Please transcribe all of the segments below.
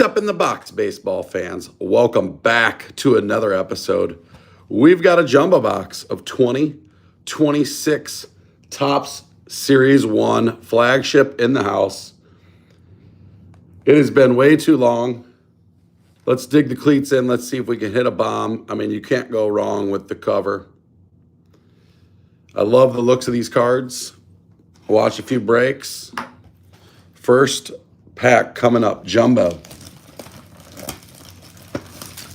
Step in the box, baseball fans. Welcome back to another episode. We've got a jumbo box of 2026 Topps Series 1 flagship in the house. It has been way too long. Let's dig the cleats in. Let's see if we can hit a bomb. I mean, you can't go wrong with the cover. I love the looks of these cards. Watch a few breaks. First pack coming up, jumbo.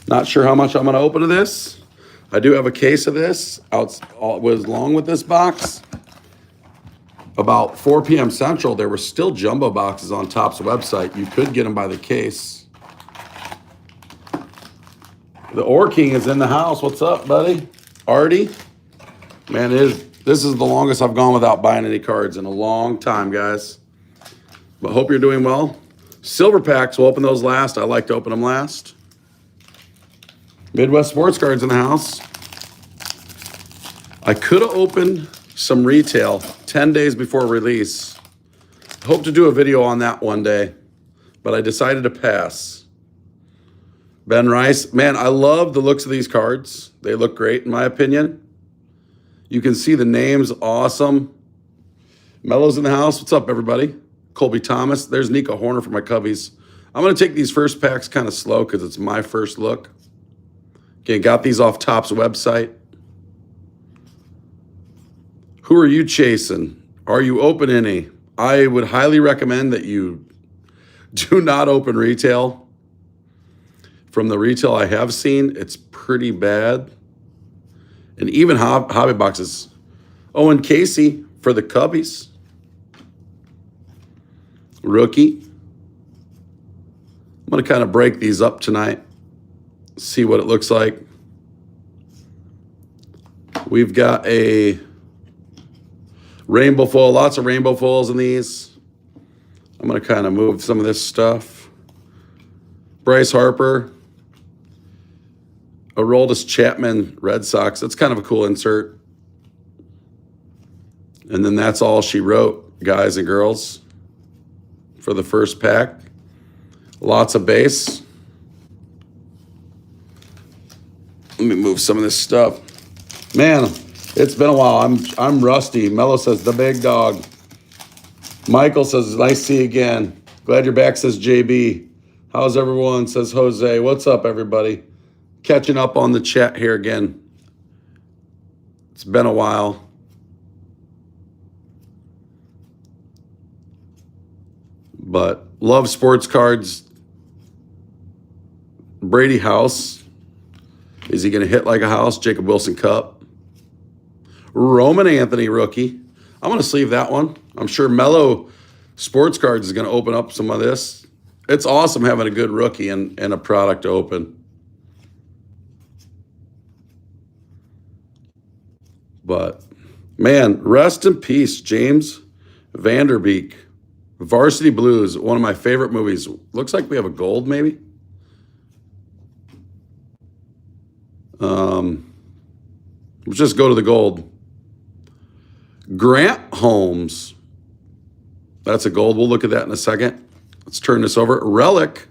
Not sure how much I'm going to open of this. I do have a case of this. Was along with this box. About 4 p.m. Central, there were still jumbo boxes on Topps website. You could get them by the case. The Ore King is in the house. What's up, buddy? Artie? Man, this is the longest I've gone without buying any cards in a long time, guys. But hope you're doing well. Silver packs, we'll open those last. I like to open them last. Midwest Sports Cards in the house. I could have opened some retail 10 days before release. Hope to do a video on that one day, but I decided to pass. Ben Rice, man, I love the looks of these cards. They look great in my opinion. You can see the names, awesome. Mello's in the house. What's up, everybody? Colby Thomas. There's Nico Horner for my Cubbies. I'm going to take these first packs kind of slow because it's my first look. Okay, got these off Topps website. Who are you chasing? Are you open any? I would highly recommend that you do not open retail. From the retail I have seen, it's pretty bad. And even hobby boxes. Owen Casey for the Cubbies. Rookie. I'm going to kind of break these up tonight. See what it looks like. We've got a rainbow foil, lots of rainbow foils in these. I'm going to kind of move some of this stuff. Bryce Harper. Aroldis Chapman, Red Sox. That's kind of a cool insert. And then that's all she wrote, guys and girls, for the first pack. Lots of base. Let me move some of this stuff. Man, it's been a while. I'm rusty. Mello says, the big dog. Michael says, nice to see you again. Glad you're back, says JB. How's everyone, says Jose. What's up, everybody? Catching up on the chat here again. It's been a while. But love sports cards. Brady House. Is he going to hit like a house? Jacob Wilson Cup. Roman Anthony rookie. I'm going to sleeve that one. I'm sure Mello Sports Cards is going to open up some of this. It's awesome having a good rookie and a product to open. But, man, rest in peace, James Vanderbeek. Varsity Blues, one of my favorite movies. Looks like we have a gold, maybe. Let's just go to the gold. Grant Holmes. That's a gold. We'll look at that in a second. Let's turn this over. Relic.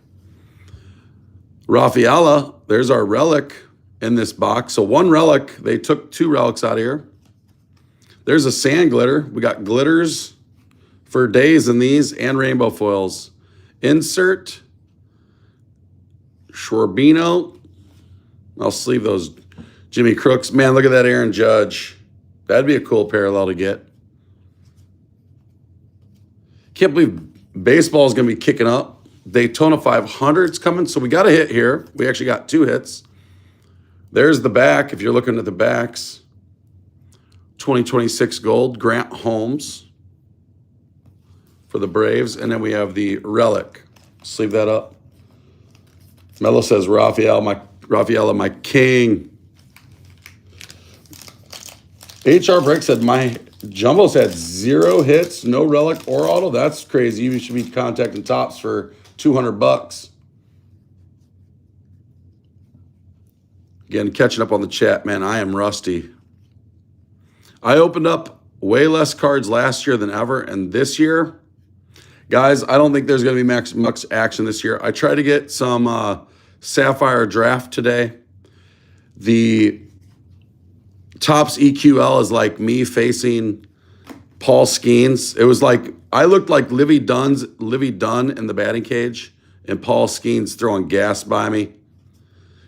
Rafaela. There's our relic in this box. So one relic. They took 2 relics out of here. There's a sand glitter. We got glitters for days in these and rainbow foils. Insert. Schwarbino. I'll sleeve those. Jimmy Crooks. Man, look at that Aaron Judge. That'd be a cool parallel to get. Can't believe baseball is going to be kicking up. Daytona 500's coming, so we got a hit here. We actually got 2 hits. There's the back, if you're looking at the backs. 2026 gold, Grant Holmes for the Braves. And then we have the relic. Sleeve that up. Mello says, Rafaela, my king. HR Brick said, my jumbos had 0 hits, no relic or auto. That's crazy. You should be contacting Topps for $200. Again, catching up on the chat, man, I am rusty. I opened up way less cards last year than ever, and this year, Guys, I don't think there's going to be much action this year. I tried to get some Sapphire Draft today. The Topps EQL is like me facing Paul Skeens. It was like I looked like Livy Dunn in the batting cage, and Paul Skeens throwing gas by me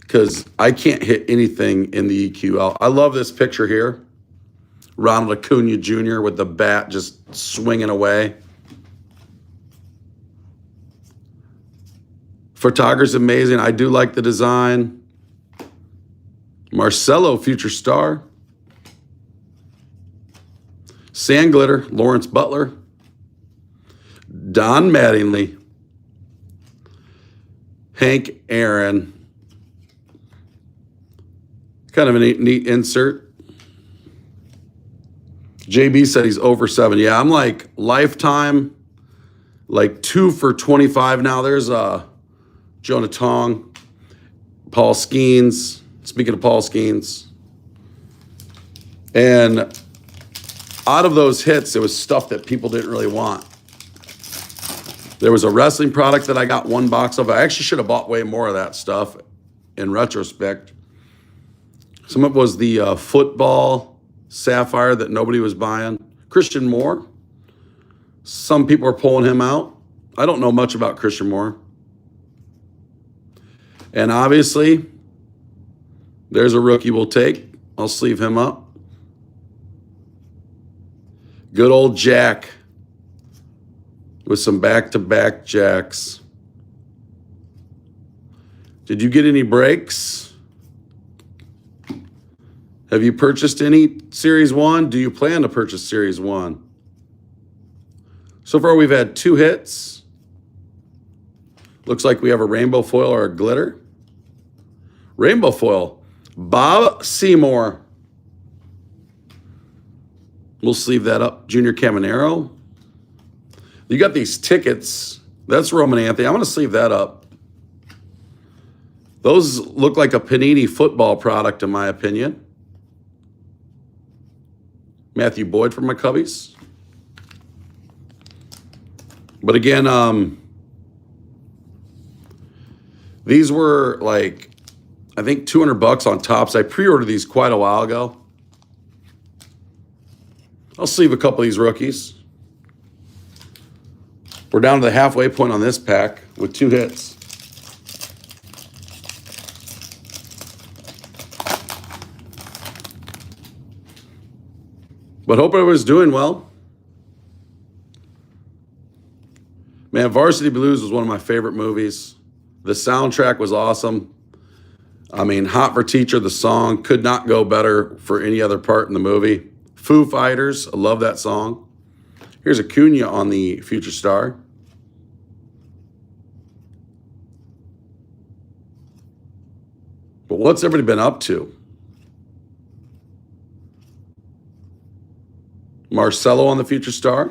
because I can't hit anything in the EQL. I love this picture here. Ronald Acuna Jr. with the bat just swinging away. Photography's amazing. I do like the design. Marcelo, future star. Sand Glitter, Lawrence Butler. Don Mattingly. Hank Aaron. Kind of a neat insert. JB said he's over 7. Yeah, I'm like lifetime, like 2 for 25 now. There's Jonah Tong, Paul Skeens. Speaking of Paul Skeens. And out of those hits, it was stuff that people didn't really want. There was a wrestling product that I got 1 box of. I actually should have bought way more of that stuff in retrospect. Some of it was the football Sapphire that nobody was buying. Christian Moore. Some people are pulling him out. I don't know much about Christian Moore. And obviously, there's a rookie we'll take. I'll sleeve him up. Good old Jack with some back-to-back jacks. Did you get any breaks? Have you purchased any Series 1? Do you plan to purchase Series 1? So far, we've had 2 hits. Looks like we have a rainbow foil or a glitter. Rainbow foil. Bob Seymour. We'll sleeve that up. Junior Caminero. You got these tickets. That's Roman Anthony. I'm going to sleeve that up. Those look like a Panini football product, in my opinion. Matthew Boyd from my Cubbies. But again, these were like, I think $200 on Topps. I pre-ordered these quite a while ago. I'll sleeve a couple of these rookies. We're down to the halfway point on this pack with 2 hits. But hope everyone's doing well. Man, Varsity Blues was one of my favorite movies. The soundtrack was awesome. I mean, Hot for Teacher, the song, could not go better for any other part in the movie. Foo Fighters, I love that song. Here's Acuna on the Future Star. But what's everybody been up to? Marcelo on the Future Star.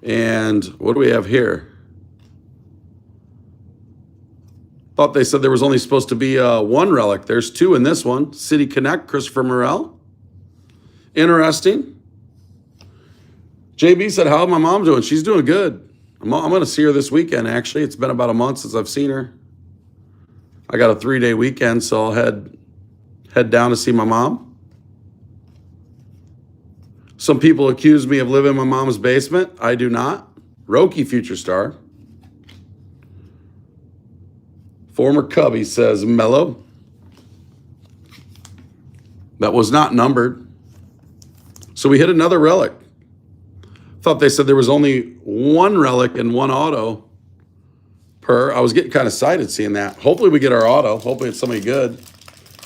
And what do we have here? Thought they said there was only supposed to be 1 relic. There's 2 in this one. City Connect, Christopher Morel. Interesting. JB said, how's my mom doing? She's doing good. I'm going to see her this weekend, actually. It's been about a month since I've seen her. I got a 3-day weekend, so I'll head down to see my mom. Some people accuse me of living in my mom's basement. I do not. Roki Future Star. Former Cubby says Mellow. That was not numbered. So we hit another relic. Thought they said there was only 1 relic and 1 auto per. I was getting kind of excited seeing that. Hopefully we get our auto. Hopefully it's somebody good.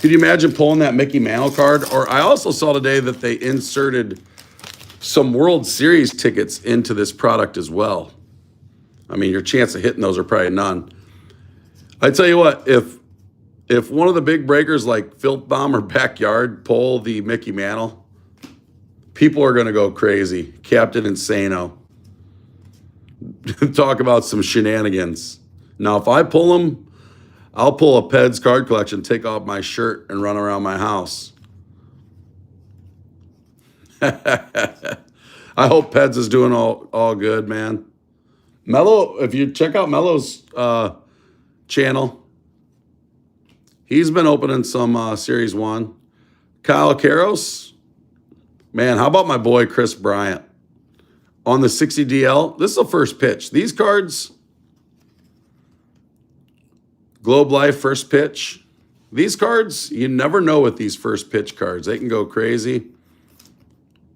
Could you imagine pulling that Mickey Mantle card? Or I also saw today that they inserted some World Series tickets into this product as well. I mean, your chance of hitting those are probably none. I tell you what, if one of the big breakers like Filth Bomb or Backyard pull the Mickey Mantle, people are going to go crazy. Captain Insano. Talk about some shenanigans. Now, if I pull them, I'll pull a Peds card collection, take off my shirt, and run around my house. I I hope Peds is doing all good, man. Mello, if you check out Mello's channel, he's been opening some Series 1. Kyle Caros, man, how about my boy Chris Bryant? On the 60 DL, this is the first pitch. These cards, Globe Life first pitch. These cards, you never know with these first pitch cards. They can go crazy.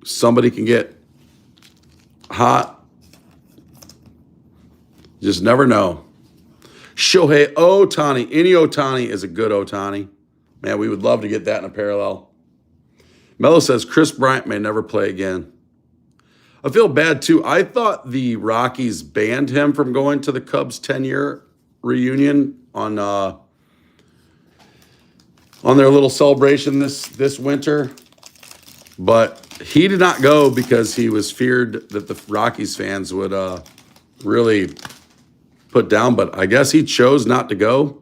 Somebody can get hot. You just never know. Shohei Ohtani. Any Ohtani is a good Ohtani. Man, we would love to get that in a parallel. Mello says Chris Bryant may never play again. I feel bad, too. I thought the Rockies banned him from going to the Cubs' 10-year reunion on their little celebration this winter. But he did not go because he was feared that the Rockies fans would really put down. But I guess he chose not to go.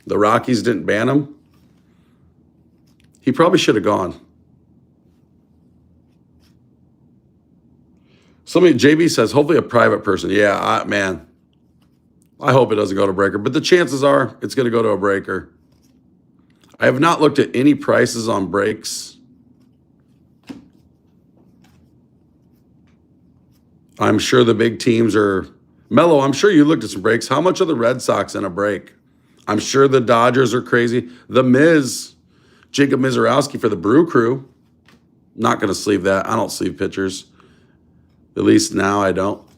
The Rockies didn't ban him. He probably should have gone. JB says, hopefully a private person. Yeah, man, I hope it doesn't go to breaker. But the chances are it's going to go to a breaker. I have not looked at any prices on breaks. I'm sure the big teams are... Mello, I'm sure you looked at some breaks. How much are the Red Sox in a break? I'm sure the Dodgers are crazy. The Miz, Jacob Mizorowski for the Brew Crew. Not going to sleeve that. I don't sleeve pitchers. At least now I don't.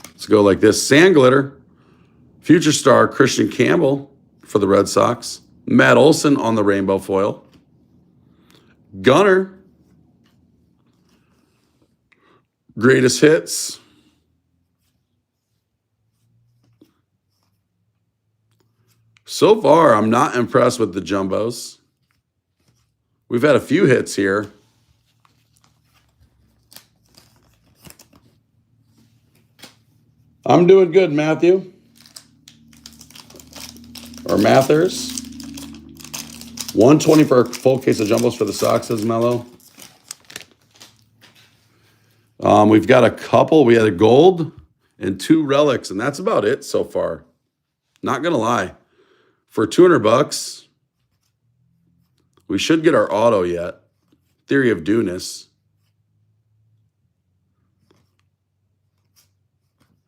Let's go like this. Sand Glitter, future star Christian Campbell for the Red Sox. Matt Olson on the rainbow foil. Gunner, greatest hits. So far, I'm not impressed with the jumbos. We've had a few hits here. I'm doing good, Matthew. Or Mathers. 120 for a full case of jumbos for the Sox, says Mello. We've got a couple. We had a gold and 2 relics, and that's about it so far. Not going to lie. For $200, we should get our auto yet. Theory of Dueness.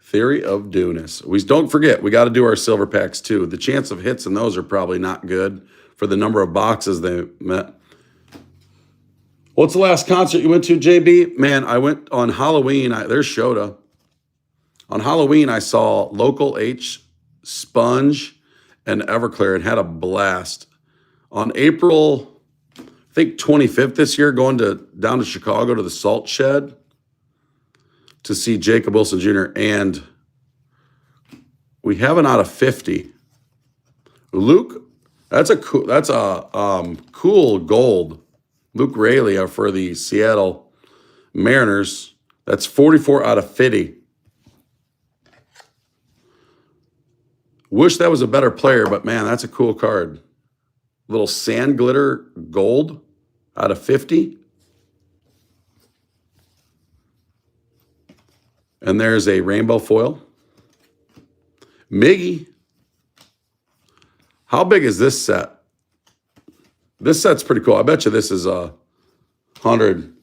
Theory of Dueness. We don't forget, we got to do our silver packs too. The chance of hits in those are probably not good for the number of boxes they met. What's the last concert you went to, JB? Man, I went on Halloween. There's Shota. On Halloween, I saw Local H, Sponge, and Everclear and had a blast. On April, I think 25th this year, going down to Chicago to the Salt Shed to see Jacob Wilson Jr. And we have an out of 50. Luke, that's a cool gold. Luke Rayleigh for the Seattle Mariners. That's 44 out of 50. Wish that was a better player, but man, that's a cool card. Little sand glitter gold out of 50. And there's a rainbow foil. Miggy. How big is this set? This set's pretty cool. I bet you this is 100.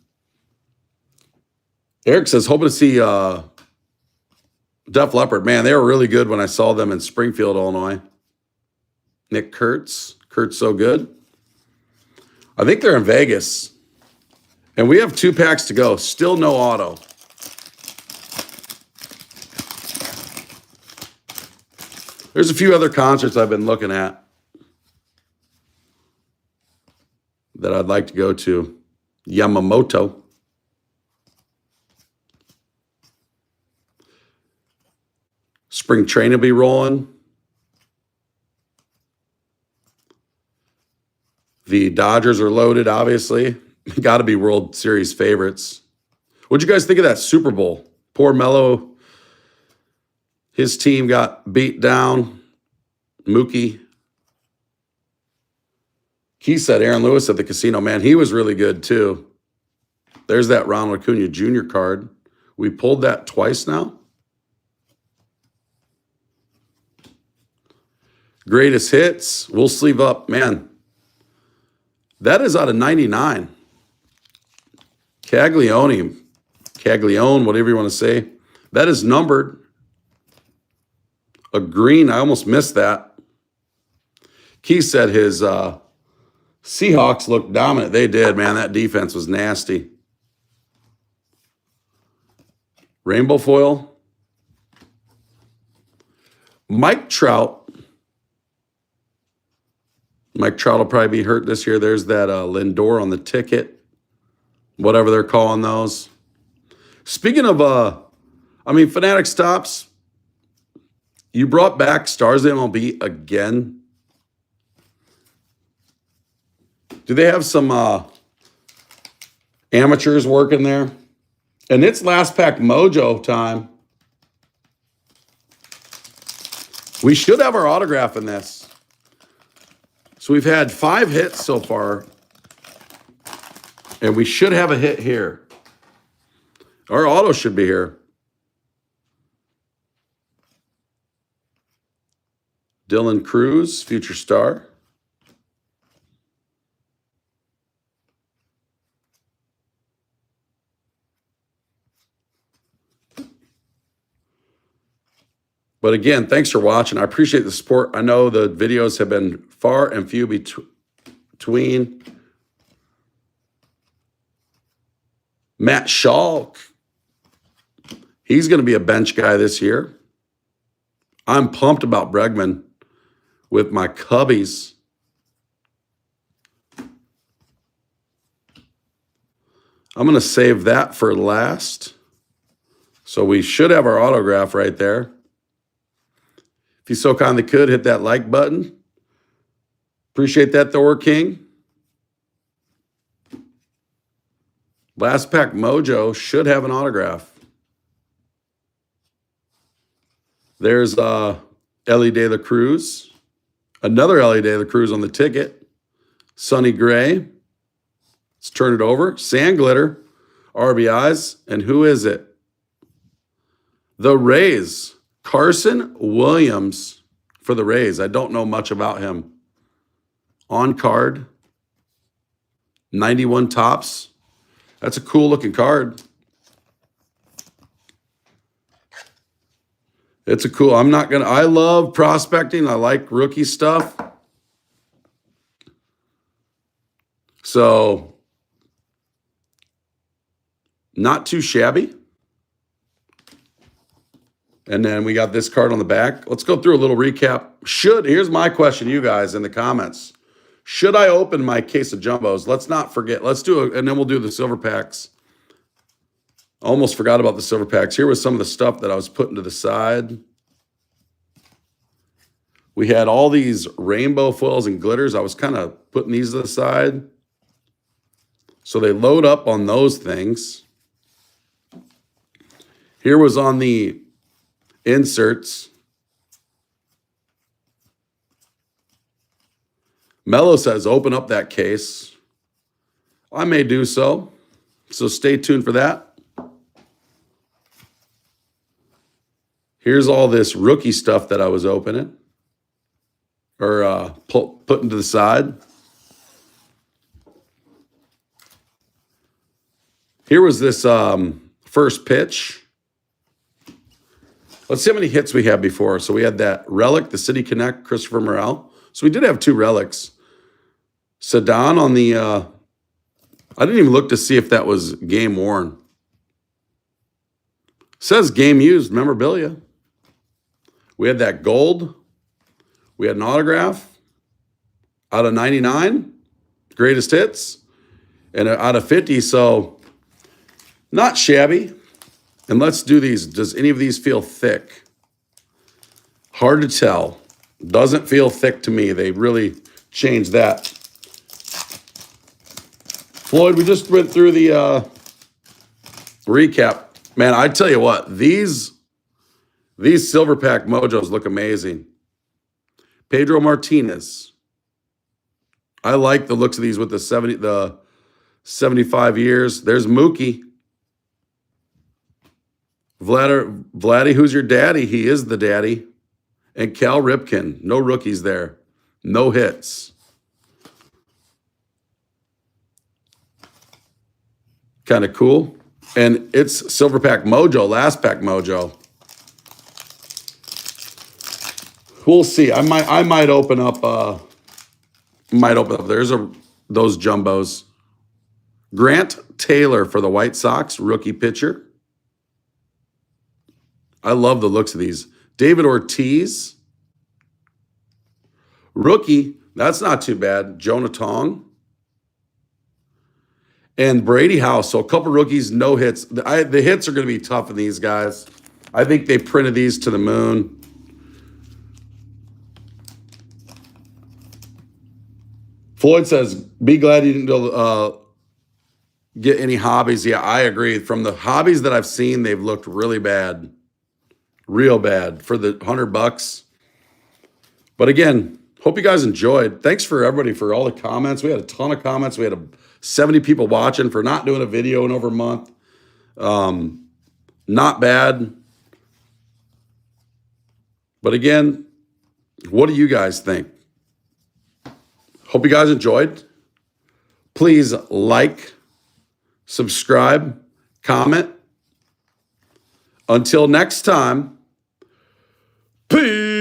Eric says, hoping to see Def Leppard. Man, they were really good when I saw them in Springfield, Illinois. Nick Kurtz. Kurtz so good. I think they're in Vegas. And we have 2 packs to go. Still no auto. There's a few other concerts I've been looking at that I'd like to go to. Yamamoto. Spring Train will be rolling. The Dodgers are loaded, obviously. Got to be World Series favorites. What'd you guys think of that Super Bowl? Poor Mello. His team got beat down. Mookie. He said Aaron Lewis at the casino. Man, he was really good too. There's that Ronald Acuna Jr. card. We pulled that twice now. Greatest hits. We'll sleeve up. Man, that is out of 99. Caglione, whatever you want to say. That is numbered. A green. I almost missed that. Keith said his Seahawks looked dominant. They did, man. That defense was nasty. Rainbow foil. Mike Trout. Mike Trout will probably be hurt this year. There's that Lindor on the ticket. Whatever they're calling those. Speaking of, Fanatic Stops. You brought back Stars of MLB again. Do they have some amateurs working there? And it's last pack mojo time. We should have our autograph in this. So we've had 5 hits so far. And we should have a hit here. Our auto should be here. Dylan Cruz, future star. But again, thanks for watching. I appreciate the support. I know the videos have been far and few between. Matt Schalk. He's going to be a bench guy this year. I'm pumped about Bregman with my Cubbies. I'm going to save that for last. So we should have our autograph right there. If you so kindly could, hit that like button. Appreciate that, Thor King. Last pack mojo should have an autograph. There's Ellie De La Cruz. Another Ellie De La Cruz on the ticket. Sonny Gray. Let's turn it over. Sand Glitter. RBIs. And who is it? The Rays. Carson Williams for the Rays. I don't know much about him. On card. 91 tops. That's a cool looking card. It's a cool. I love prospecting. I like rookie stuff. So, not too shabby. And then we got this card on the back. Let's go through a little recap. Here's my question to you guys in the comments. Should I open my case of jumbos? Let's not forget. Let's do it, and then we'll do the silver packs. Almost forgot about the silver packs. Here was some of the stuff that I was putting to the side. We had all these rainbow foils and glitters. I was kind of putting these to the side. So they load up on those things. Here was on the inserts. Mello says, open up that case. I may do so. So stay tuned for that. Here's all this rookie stuff that I was opening. Or putting to the side. Here was this first pitch. Let's see how many hits we had before. So we had that Relic, the City Connect, Christopher Morel. So we did have 2 relics. Sedan on the, I didn't even look to see if that was game worn. Says game used memorabilia. We had that gold. We had an autograph out of 99, greatest hits, and out of 50, so not shabby. And let's do these. Does any of these feel thick? Hard to tell. Doesn't feel thick to me. They really changed that. Floyd, we just went through the recap. Man, I tell you what, these silver pack mojos look amazing. Pedro Martinez. I like the looks of these with the 75 years. There's Mookie. Vladdy, who's your daddy? He is the daddy. And Cal Ripken. No rookies there. No hits. Kind of cool. And it's Silver Pack Mojo, last pack Mojo. We'll see. I might open up There's those jumbos. Grant Taylor for the White Sox, rookie pitcher. I love the looks of these. David Ortiz. Rookie, that's not too bad. Jonah Tong. And Brady House. So a couple rookies, no hits. The hits are going to be tough in these guys. I think they printed these to the moon. Floyd says, be glad you didn't get any hobbies. Yeah, I agree. From the hobbies that I've seen, they've looked really bad. Real bad for the $100. But again, hope you guys enjoyed. Thanks for everybody for all the comments. We had a ton of comments. We had 70 people watching for not doing a video in over a month. Not bad. But again, what do you guys think? Hope you guys enjoyed. Please like, subscribe, comment. Until next time, peace.